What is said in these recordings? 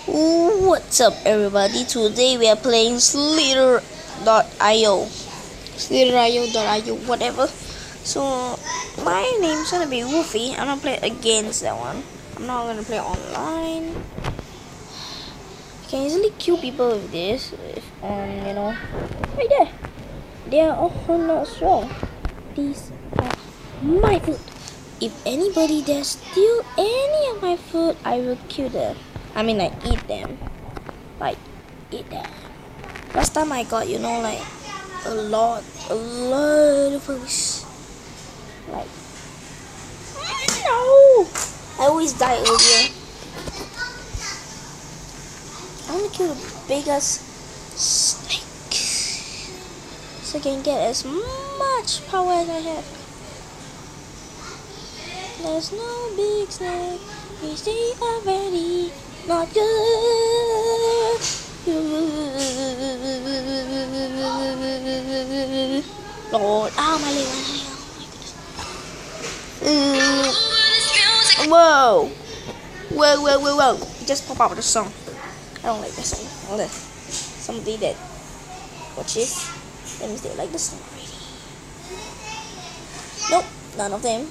What's up, everybody? Today we are playing Slither.io. Slither.io, whatever. So, my name's gonna be Woofy. I'm gonna play against that one. I'm not gonna play online. I can easily kill people with this. If, right there. They are all not strong. These are my food. If anybody dares steal any of my food, I will kill them. I mean, like, eat them. Like, eat them. Last time I got, like, a lot of food. Like, no! I always die earlier. I want to kill the biggest snake, so I can get as much power as I have. There's no big snake, we stay already, not good. Lord, my leg, oh my goodness. Whoa. It just pop out the song. I don't like the song. Somebody that watches, that means they like the song already. Nope, none of them.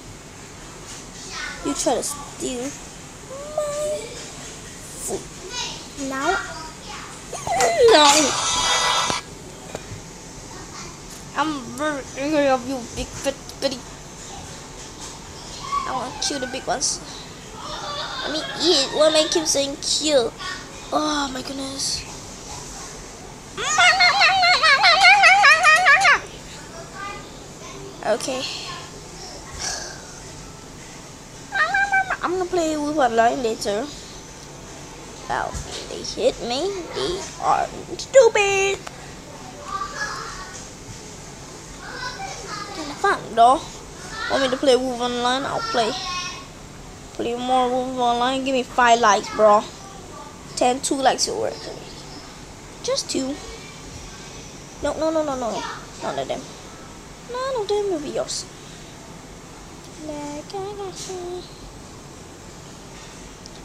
You try to steal my food. Now? No! I'm very angry of you, big fat bitty. I want to kill the big ones. Let me eat. Why am I keep saying kill? Oh my goodness. Okay. I'm gonna play with online later. Well, they hit me. They are stupid. Kinda fun though. Want me to play WoW Online? I'll play. Play more WoW Online. Give me 5 likes, bro. 2 likes will work. Just 2. No. None of them. None of them will be yours.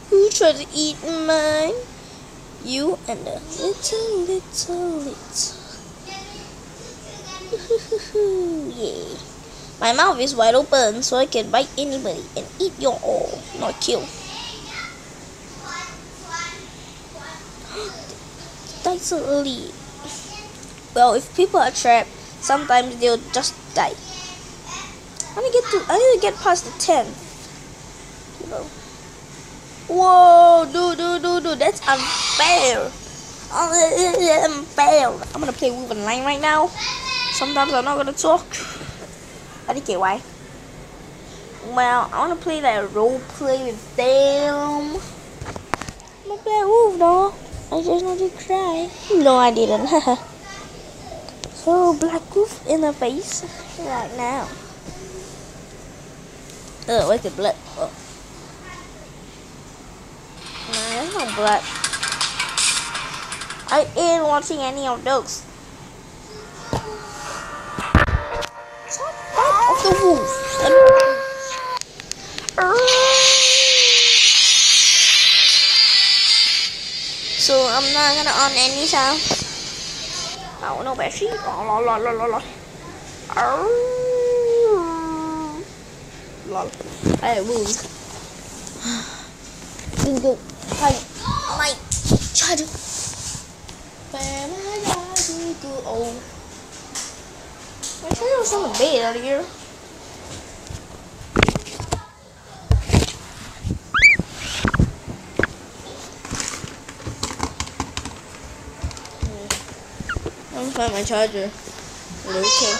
Who tried to eat mine? You and the little. Yeah. My mouth is wide open so I can bite anybody and eat your all, not kill. Die so early. Well, if people are trapped, sometimes they'll just die. I need to get past the 10. Whoa, dude, that's unfair. Unfair. I'm gonna play WoW Online right now. Sometimes I'm not gonna talk. I didn't get why. Well, I wanna play that role play with them. I'm gonna play WoW though. I just want to cry. No, I didn't. So black wolf in the face right now. Where's the blood? Oh. Nah, that's not blood. I ain't watching any of those. Shut up of the wolf. So I'm not gonna on any sound. Oh no, battery. Lol. I wound. Didn't go. My charger. Oh. My charger was on the bed earlier. I'm gonna find my charger. Okay.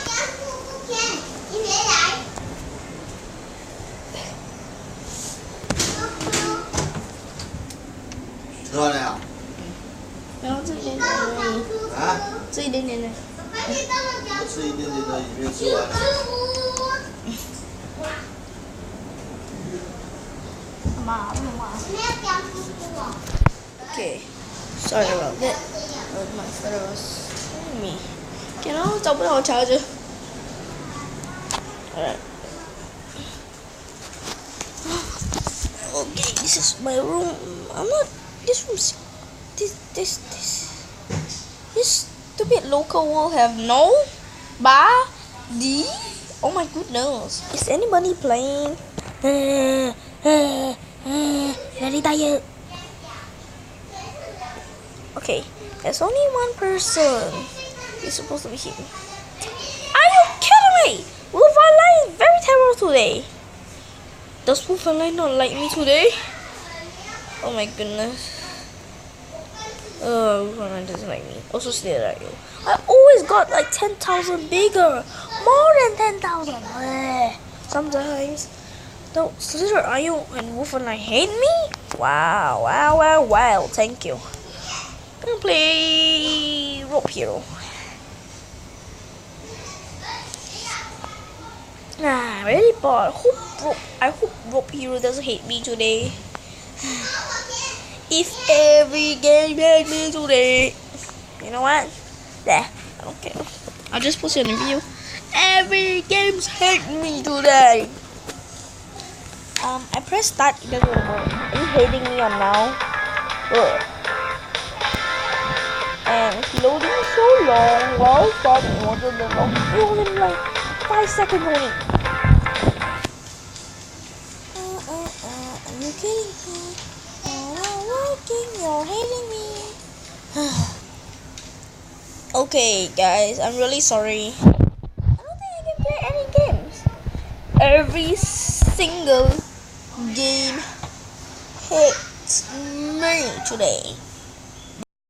Rồi nào. Nó自己啊？自己点点的。吃一点点的，一边吃完。妈。Okay. Sorry about that. My father was telling me. 然后找不到我charger. Alright. Okay, this is my room. I'm not. This room's This stupid local will have no body. Oh my goodness. Is anybody playing? Very tired. Okay, there's only one person. It's supposed to be him. Are you kidding me? Wolf Online is very terrible today. Does Wolf Online not like me today? Oh my goodness. Wolf Online doesn't like me. Also Slither IO. I always got like 10,000 bigger. More than 10,000. Sometimes. No, Slither IO and Wolf Online hate me? Wow. Thank you. I'm gonna play Rope Hero. Really bored. I hope Rope Hero doesn't hate me today. If every game hate me today, you know what? There, I don't care. I'll just post it in a video. Every game's hate me today. I pressed start. It doesn't work. Are you hating me on now? And it's loading so long. Well, starting wasn't that long. It was in like 5 seconds only. Are you kidding me? I'm not working. You're hating me. Okay, guys, I'm really sorry. I don't think I can play any games. Every single game hates me today.